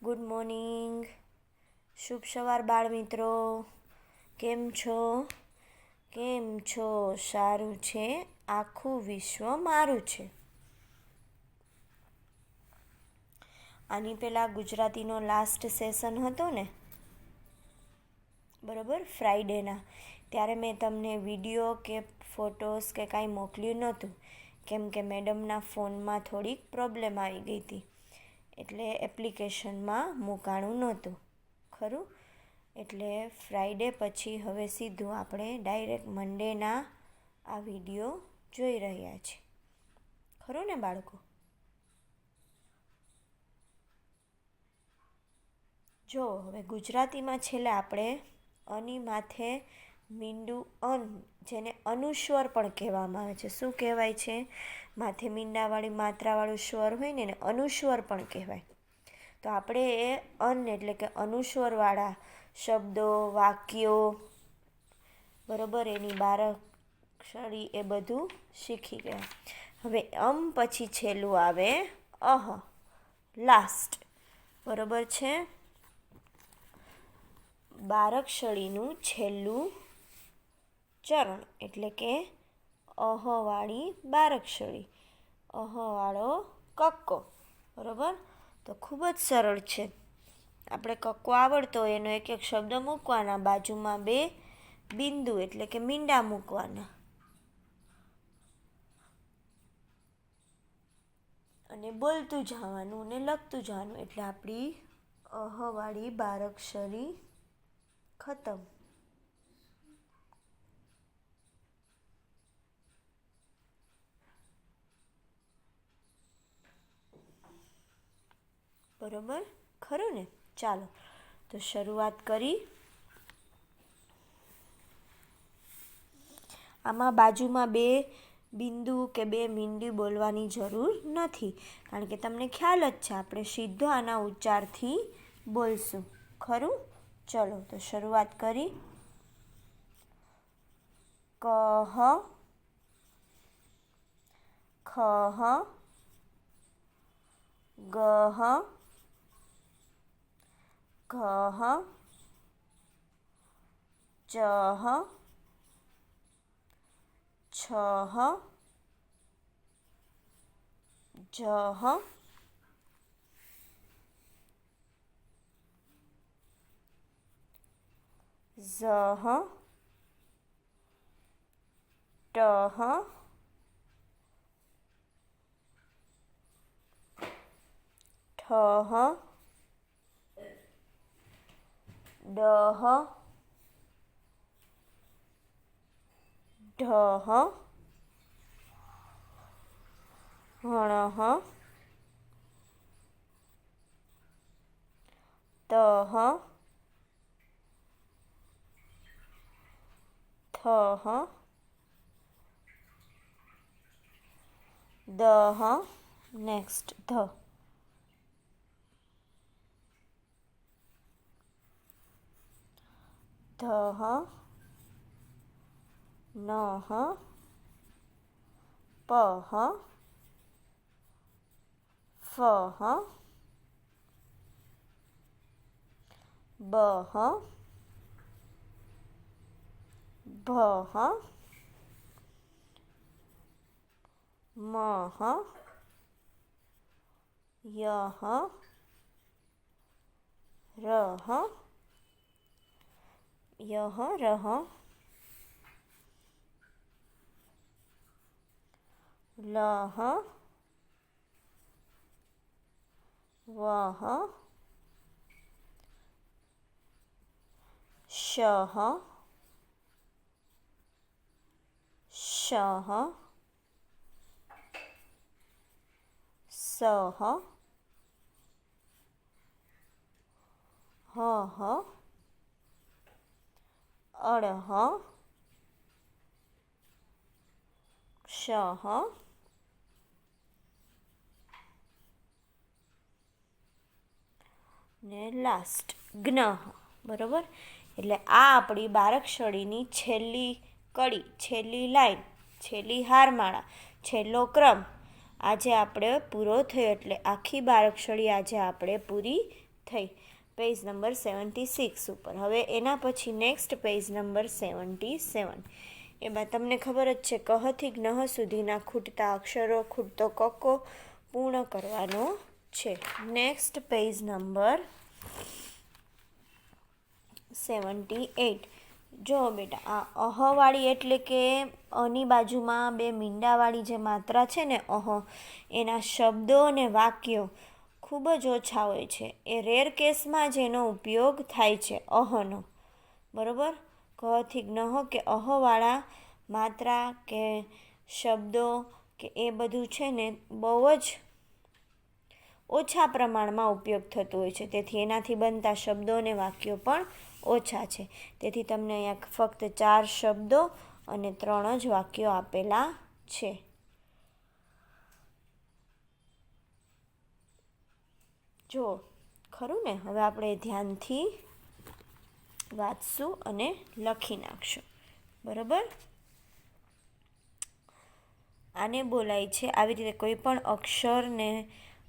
Good morning, શુભ સવાર બાળ મિત્રો. કેમ છો? સારું છે, આખું વિશ્વ મારું છે. આની પહેલાં ગુજરાતીનો લાસ્ટ સેશન હતો ને, બરાબર, ફ્રાઈડેના, ત્યારે મેં તમને વિડીયો કે ફોટોસ કે કાંઈ મોકલ્યું નહોતું, કેમ કે મેડમના ફોનમાં થોડીક પ્રોબ્લેમ આવી ગઈ હતી, એટલે એપ્લિકેશનમાં મૂકાણું નહોતું, ખરું. એટલે ફ્રાઈડે પછી હવે સીધું આપણે ડાયરેક્ટ મંડેના આ વિડીયો જોઈ રહ્યા છીએ, ખરું ને બાળકો? જો હવે ગુજરાતીમાં છેલ્લે આપણે અની માથે મીંડું અન, જેને અનુસ્વર પણ કહેવામાં આવે છે. શું કહેવાય છે? માથે મીંડાવાળી માત્રાવાળું સ્વર હોય ને એને અનુસ્વર પણ કહેવાય. તો આપણે એ અન એટલે કે અનુસ્વરવાળા શબ્દો, વાક્યો, બરાબર, એની બારાક્ષરી એ બધું શીખી ગયા. હવે પછી છેલ્લું આવે અહ, લાસ્ટ, બરાબર છે. બારાક્ષરીનું છેલ્લું ચરણ એટલે કે અહવાળી બારાક્ષરી, અહવાળો કક્કો, બરાબર. તો ખૂબ જ સરળ છે. આપણે કક્કો આવડતો હોય એનો એક એક શબ્દ મૂકવાના, બાજુમાં બે બિંદુ એટલે કે મીંડા મૂકવાના, અને બોલતું જવાનું અને લખતું જવાનું, એટલે આપણી અહવાળી બારાક્ષરી ખતમ. બરાબર, ખરું ને? ચાલો તો શરૂઆત કરી. આમાં બાજુમાં બે બિંદુ કે બે મીંડી બોલવાની જરૂર નથી, કારણ કે તમને ખ્યાલ જ છે આપણે સીધો આના ઉચ્ચારથી બોલશું, ખરું. ચલો તો શરૂઆત કરી. કહ, ખહ, ગહ, ઘહ, ચહ, છહ, જહ, ઝહ, ટહ, ઠહ, ડહ, ઢહ, હણહ, તહ, થહ, દહ, નેક્સ્ટ ધ, ધહ, નહ, પહ, ફહ, બહ, ભહ, મહ, યહ, રહ, યહ, રહ, લહ, વહ, શહ, શહ, સહ, હહ, અડહ, ક્ષહ, ને લાસ્ટ જ્ઞ, બરાબર. એટલે આ આપણી બારાક્ષરીની છેલ્લી કડી, છેલ્લી લાઈન, છેલ્લી હારમાળા, છેલ્લો ક્રમ આજે આપણે પૂરો થયો. એટલે આખી બારાક્ષરી આજે આપણે પૂરી થઈ પેજ નંબર 76 ઉપર. હવે એના પછી નેક્સ્ટ પેજ નંબર 77. એમાં તમને ખબર જ છે કહથી જ્ઞ સુધીના ખૂટતા અક્ષરો, ખૂટતો કક્કો પૂર્ણ કરવાનો છે. Next page number 78. જો બેટા આ અહવાળી એટલે કે અની બાજુમાં બે મીંડાવાળી જે માત્રા છે ને એના શબ્દો અને વાક્યો ખૂબ જ ઓછા હોય છે. એ રેર કેસમાં જ એનો ઉપયોગ થાય છે અહનો. બરાબર, કથી જ્ઞ કે અહવાળા માત્રા કે શબ્દો કે એ બધું છે ને બહુ જ ઓછા પ્રમાણમાં ઉપયોગ થતો હોય છે. તેથી એનાથી બનતા શબ્દો અને વાક્યો પણ ઓછા છે. તેથી તમને અહીંયા ફક્ત 4 શબ્દો અને 3 જ વાક્યો આપેલા છે. જો ખરું ને, હવે આપણે ધ્યાનથી વાંચશું અને લખી નાખશું. બરાબર, આને બોલાય છે આવી રીતે કોઈ પણ અક્ષરને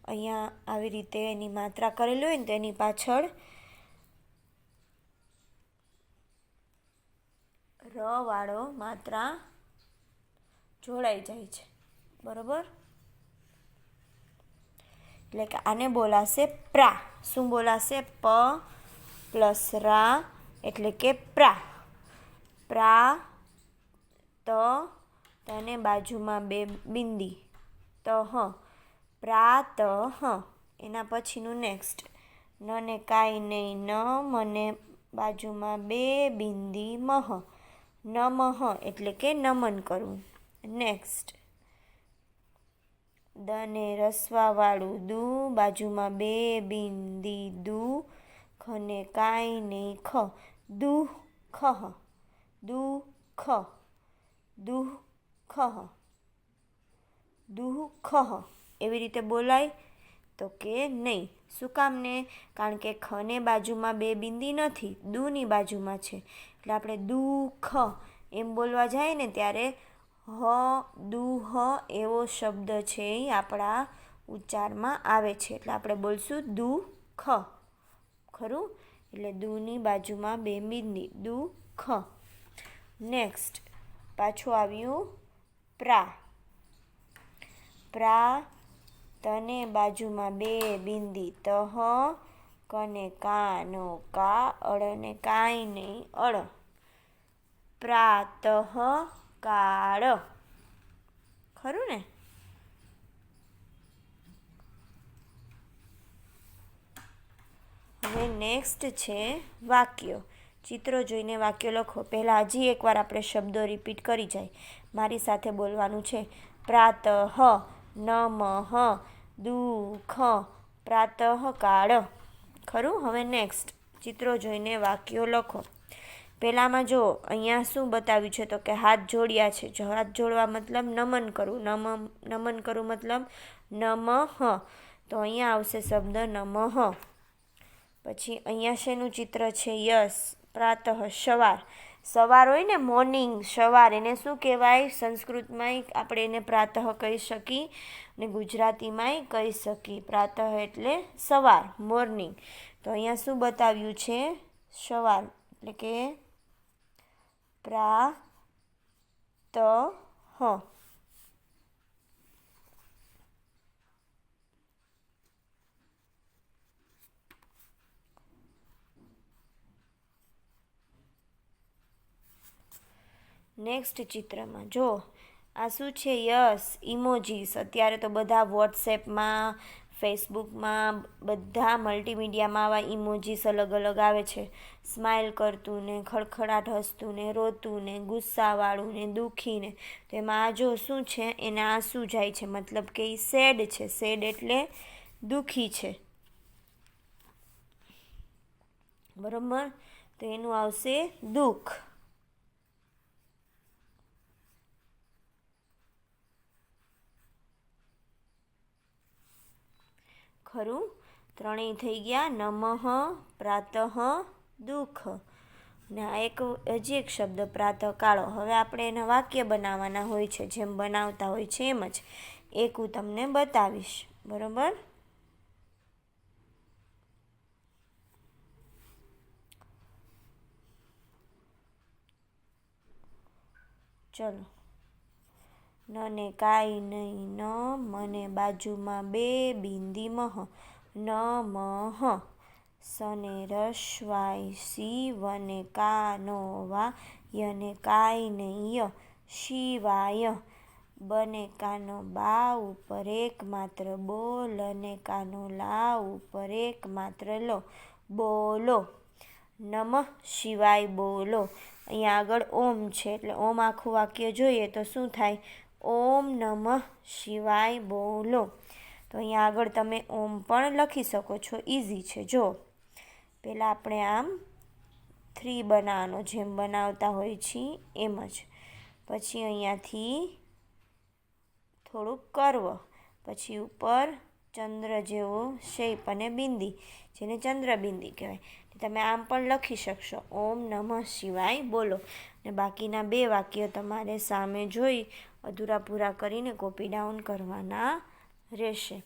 અહીંયા આવી રીતે એની માત્રા કરેલી હોય ને તો એની પાછળ ર વાળો માત્રા જોડાઈ જાય છે. બરાબર, એટલે કે આને બોલાશે પ્રા. શું બોલાશે? પ પ્લસ રા એટલે કે પ્રા. પ્રા ત તને બાજુમાં બે બિંદી ત હ, પ્રા ત હ. એના પછીનું નેક્સ્ટ ન ને કાંઈ નહીં ન, મને બાજુમાં બે બિંદી મહ, નમઃ એટલે કે નમન કરવું. નેક્સ્ટ દ ને રસવાવાળું દુ, બાજુમાં બે બિંદી દુ, ખ ને કાંઈ નહીં ખ, દુઃ ખહ, દુઃ ખ, દુઃ ખહ, દુઃ ખહ. એવી રીતે બોલાય તો કે નહીં. શું કામ ને? કારણ કે ખને બાજુમાં બે બિંદી નથી, દુની બાજુમાં છે. એટલે આપણે દુઃખ એમ બોલવા જાય ને ત્યારે હ દુઃહ એવો શબ્દ છે એ આપણા ઉચ્ચારમાં આવે છે. એટલે આપણે બોલશું દુઃખ. ખરું? એટલે દુની બાજુમાં બે બિંદી દુઃખ. નેક્સ્ટ પાછું આવ્યું પ્રા. પ્રા તને બાજુમાં બે બિંદી તહ, કને કાનો કા, અળને કાંઈ નહીં અળ, પ્રાતઃ કાળ. ખરું ને? હવે નેક્સ્ટ છે વાક્યો. ચિત્રો જોઈને વાક્યો લખો. પહેલાં હજી એકવાર આપણે શબ્દો રિપીટ કરી જાય. મારી સાથે બોલવાનું છે. પ્રાતઃ, નમઃ, દુઃખ, પ્રાતઃ કાળ. ખરું? હવે નેક્સ્ટ ચિત્રો જોઈને વાક્યો લખો. પહેલાંમાં જો અહીંયા શું બતાવ્યું છે તો કે હાથ જોડ્યા છે. જો હાથ જોડવા મતલબ નમન કરવું, નમન કરવું મતલબ નમઃ. તો અહીંયા આવશે શબ્દ નમઃ. પછી અહીંયા શેનું ચિત્ર છે? યસ, પ્રાતઃ સવાર. સવાર હોય ને મોર્નિંગ, સવાર એને શું કહેવાય? સંસ્કૃતમાંય આપણે એને પ્રાતઃ કહી શકીએ અને ગુજરાતીમાંય કહી શકીએ. પ્રાતઃ એટલે સવાર, મોર્નિંગ. તો અહીંયા શું બતાવ્યું છે? સવાર એટલે કે પ્રાતઃ. નેક્સ્ટ ચિત્રમાં જો આ શું છે? Yes, emojis. અત્યારે તો બધા વોટ્સએપમાં, ફેસબુકમાં, બધા મલ્ટીમીડિયામાં આવા ઇમોજીસ અલગ અલગ આવે છે. સ્માઇલ કરતું ને, ખડખડાટ હસતું ને, રોતું ને, ગુસ્સાવાળું ને, દુઃખી ને. તો એમાં આ જો શું છે? એને આંસુ જાય છે, મતલબ કે એ સેડ છે. સેડ એટલે દુઃખી છે. બરાબર, તો એનું આવશે દુઃખ. ખરું? ત્રણેય થઈ ગયા. નમઃ, પ્રાતઃ, દુઃખ. ને આ હજી એક શબ્દ પ્રાતઃ કાળો. હવે આપણે એના વાક્ય બનાવવાના હોય છે, જેમ બનાવતા હોય છે એમ જ. એક હું તમને બતાવીશ. બરાબર, ચલો, નને કાંઈ નહીં ન, મને બાજુમાં બે બિંદી મહ, ન મહ. સને રસવાય સી, વને કાનો વા, યને કાંઈ નહીં ય, શિવાય. બને કાનો બા ઉપર એક માત્ર બો, લને કાનો લા ઉપર એક માત્ર લો, બોલો. નમઃ શિવાય બોલો. અહીંયા આગળ ઓમ છે એટલે ઓમ આખું વાક્ય જોઈએ તો શું થાય? ઓમ નમઃ શિવાય બોલો. તો અહીંયા આગળ તમે ઓમ પણ લખી શકો છો, ઇઝી છે. જો પહેલાં આપણે આમ 3 બનાવવાનો, જેમ બનાવતા હોય છીએ એમ જ. પછી અહીંયાથી થોડુંક કર્વ, પછી ઉપર ચંદ્ર જેવો શેપ અને બિંદી, જેને ચંદ્રબિંદી કહેવાય. તમે આમ પણ લખી શકશો, ઓમ નમઃ શિવાય બોલો. ને બાકીના 2 વાક્ય તમારે સામે જોઈ અધૂરા પૂરા કરીને કોપી ડાઉન કરવાના રહેશે.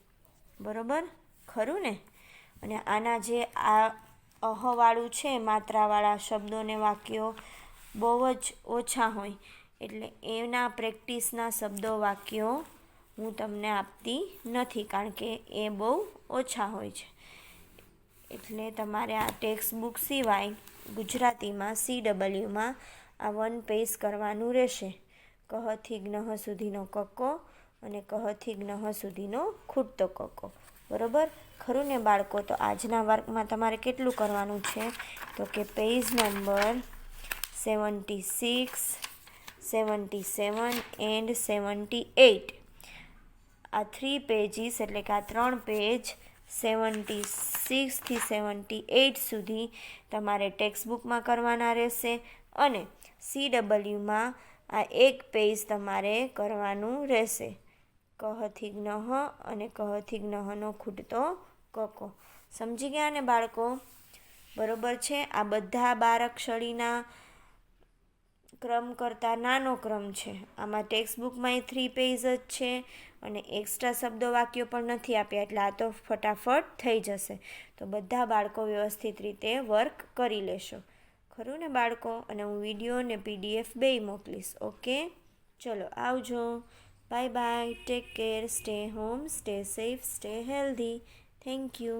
બરાબર ખરું ને? અને આના જે આ અહવાળું છે, માત્રાવાળા શબ્દોને વાક્યો બહુ જ ઓછા હોય, એટલે એના પ્રેક્ટિસના શબ્દો વાક્યો હું તમને આપતી નથી, કારણ કે એ બહુ ઓછા હોય છે. એટલે તમારે આ ટેક્સ્ટ બુક સિવાય ગુજરાતીમાં CWમાં આ 1 પેજ કરવાનું રહેશે. કહથી જ્ઞ સુધીનો કક્કો અને કહથી જ્ઞ સુધીનો ખૂટતો કક્કો. બરાબર ખરું ને બાળકો? તો આજના વર્કમાં તમારે કેટલું કરવાનું છે? તો કે પેજ નંબર 76, 77 એન્ડ 78. આ 3 પેજીસ એટલે કે આ 3 પેજ 76 થી 78 સુધી તમારે ટેક્સ્ટ બુકમાં કરવાના રહેશે. અને CWમાં આ 1 પેજ તમારે કરવાનું રહેશે. કહથી જ્ઞ અને કહથી જ્ઞનો ખૂટતો કક્કો. સમજી ગયા ને બાળકો? બરોબર છે. આ બધા 12 અક્ષરીના ક્રમ કરતાં નાનો ક્રમ છે. આમાં ટેક્સ્ટ બુકમાં 3 પેજ જ છે અને એક્સ્ટ્રા શબ્દો વાક્યો પણ નથી આપ્યા, એટલે આ તો ફટાફટ થઈ જશે. તો બધા બાળકો વ્યવસ્થિત રીતે વર્ક કરી લેશો. ખરું ને બાળકો? અને હું વિડીયો અને PDF બેય મોકલીશ. ઓકે, ચલો આવજો. Bye bye. Take care. Stay home, stay safe, stay healthy. Thank you.